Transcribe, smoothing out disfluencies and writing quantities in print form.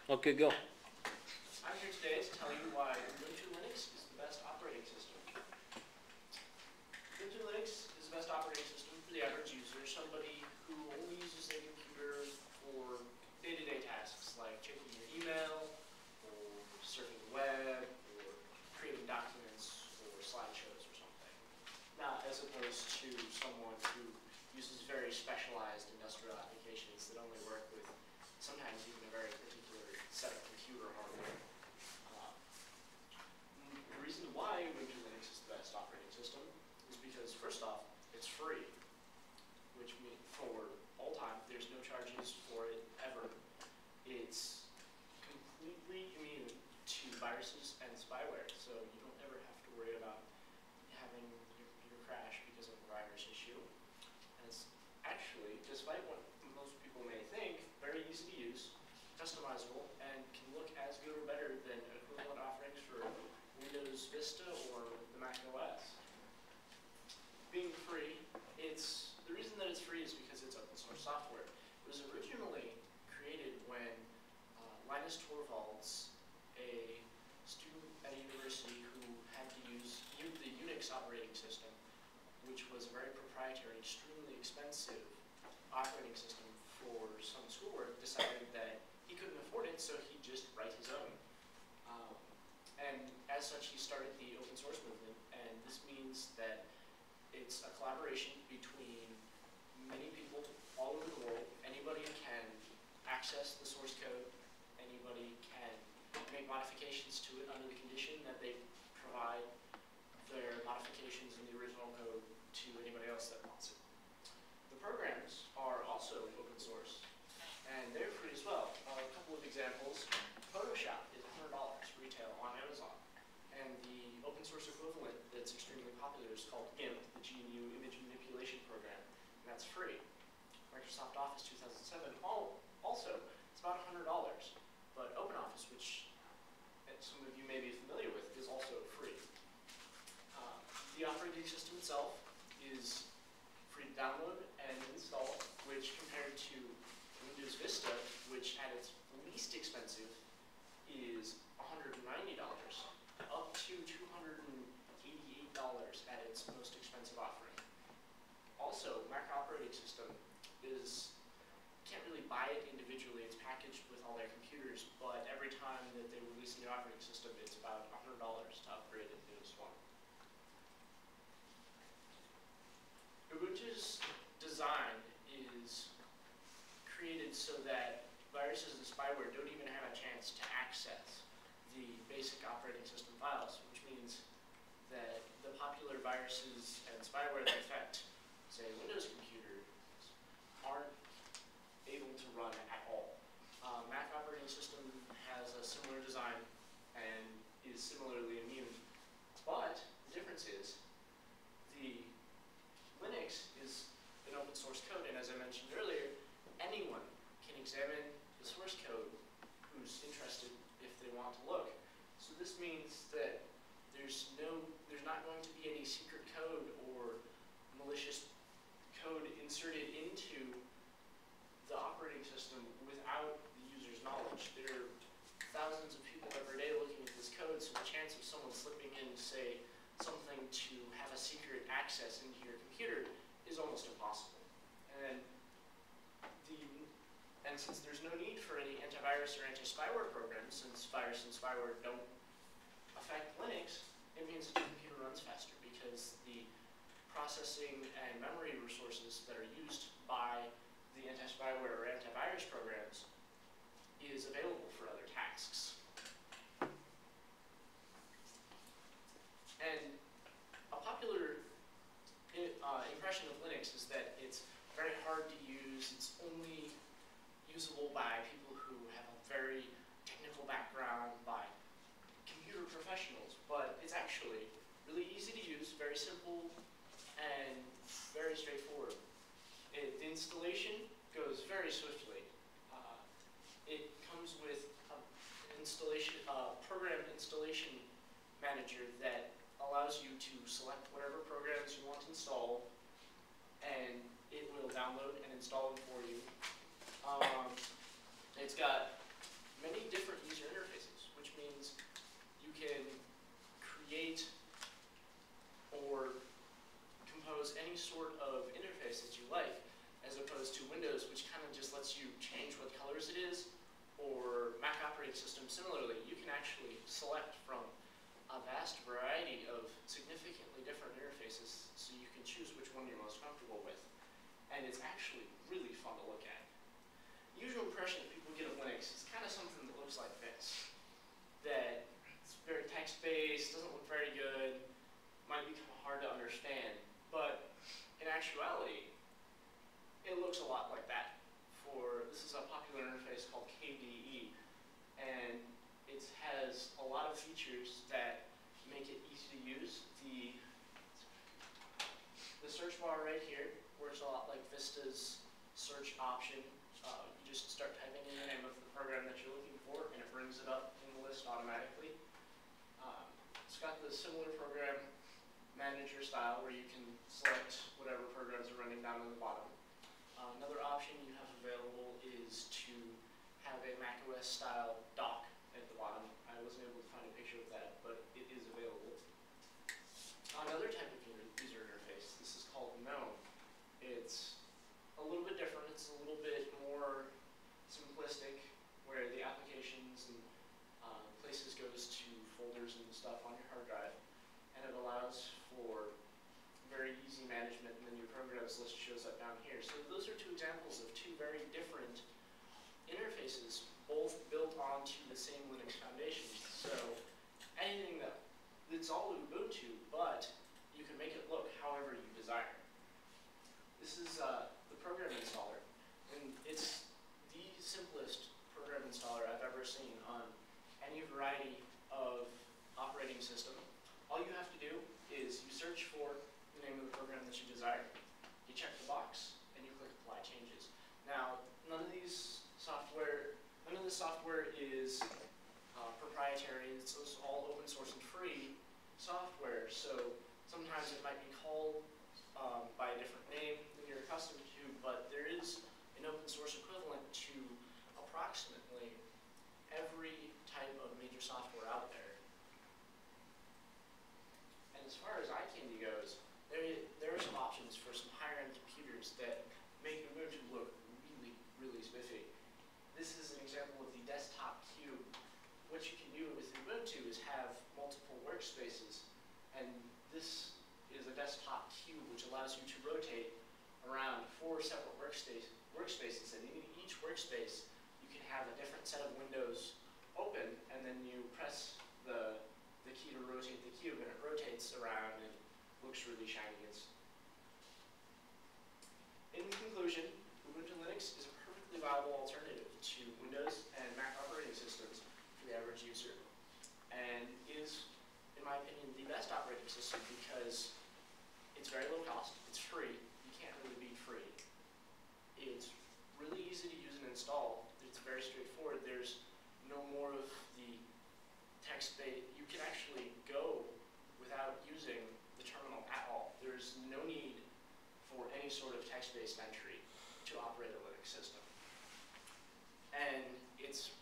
Okay, go. I'm here today to tell you why Ubuntu Linux is the best operating system. Ubuntu Linux is the best operating system for the average user, somebody who only uses their computer for day-to-day tasks like checking your email, or surfing the web, or creating documents, or slideshows or something. Not as opposed to someone who uses very specialized industrial applications that only work with sometimes even a very particular set of computer hardware. The reason why Ubuntu Linux is the best operating system is because, first off, it's free, which means for all time, there's no charges for it ever. It's completely immune to viruses and spyware, so you don't ever have to worry about having your computer crash because of a virus issue. And it's actually, despite what most people may think, very easy to use, customizable, and can look as good or better than equivalent offerings for Windows Vista or the Mac OS. Being free, the reason that it's free is because it's open source software. It was originally created when Linus Torvalds, a student at a university who had to use the Unix operating system, which was a very proprietary, extremely expensive operating system for some schoolwork, decided that he couldn't afford it, so he'd just write his own. And as such, he started the open source movement, and this means that it's a collaboration between many people all over the world. Anybody can access the source code. Anybody can make modifications to it under the condition that they provide their modifications in the original code to anybody else that wants it. The programs are also open source, and they're free as well. A couple of examples. Photoshop is $100 retail on Amazon, and the open source equivalent that's extremely popular is called GIMP, the GNU Image Manipulation Program, and that's free. Microsoft Office 2007 also, it's about $100, but OpenOffice, which some of you may be familiar with, is also free. The operating system itself is free to download and install, which compared to Windows Vista, which at its least expensive is $190, up to $288 at its most expensive offering. Also, Mac operating system can't really buy it individually. It's packaged with all their computers, but every time that they release a new operating system, it's about $100 to upgrade into this one. Ubuntu's design is created so that viruses and spyware don't even have a chance to access the basic operating system files, which means that the popular viruses and spyware that affect, say, Windows computers aren't able to run at all. Mac operating system has a similar design and is similarly immune, but the difference is the Linux is an open source code, and as I mentioned earlier, anyone can examine the source code who's interested if they want to look. So this means that there's not going to be any secret code or malicious code inserted into the operating system without the user's knowledge. There are thousands of people every day looking at this code, so the chance of someone slipping in, say, something to have a secret access into your computer is almost impossible. And since there's no need for any antivirus or anti-spyware programs, since virus and spyware don't affect Linux, it means that your computer runs faster because the processing and memory resources that are used by the anti-spyware or antivirus programs is available for other tasks. And a popular impression of Linux is that it's very hard to use. It's only usable by people who have a very technical background, by computer professionals, but it's actually really easy to use, very simple, and very straightforward. The installation goes very swiftly. It comes with a program installation manager that allows you to select whatever programs you want to install, and it will download and install them for you. It's got many different or Mac operating system, similarly, you can actually select from a vast variety of significantly different interfaces, so you can choose which one you're most comfortable with. And it's actually really fun to look at. The usual impression that people get of Linux is kind of something that looks like this. That it's very text-based, doesn't look very good, might be kind of hard to understand, but in actuality, it looks a lot like that. This is a popular interface called KDE, and it has a lot of features that make it easy to use. The search bar right here works a lot like Vista's search option. You just start typing in the name of the program that you're looking for, and it brings it up in the list automatically. It's got the similar program manager style where you can select whatever programs are running down in the bottom. Another option you have available is to have a macOS style dock at the bottom. I wasn't able to find a picture of that, but it is available. Another type of user interface, this is called GNOME. It's a little bit different. It's a little bit more simplistic, where the applications and places goes to folders and stuff on your hard drive, and it allows for very easy management, and then your programs list shows up down here. So those are two examples of two very different interfaces, both built onto the same Linux foundation. So anything it's all Ubuntu, but you can make it look however you desire. This is the program installer, and it's the simplest program installer I've ever seen on any variety of operating system. All you have to do is you search for the name of the program that you desire, you check the box, and you click Apply Changes. Now, none of this software is proprietary. It's all open source and free software, so sometimes it might be called by a different name than you're accustomed to, but there is an open source equivalent to approximately every type of major software out there. And as far as iCandy goes, there are some options for some higher-end computers that make Ubuntu look really, really spiffy. This is an example of the desktop cube. What you can do with Ubuntu is have multiple workspaces, and this is a desktop cube which allows you to rotate around 4 separate workspaces, and in each workspace you can have a different set of windows open, and then you press the key to rotate the cube, and it rotates around and looks really shiny. In conclusion, Ubuntu Linux is a perfectly viable alternative to Windows and Mac operating systems for the average user, and is, in my opinion, the best operating system because it's very low cost, it's free, you can't really beat free. It's really easy to use and install, it's very straightforward, there's no more of the text-based, you can actually go without using the terminal at all. There's no need for any sort of text-based entry to operate a Linux system. And it's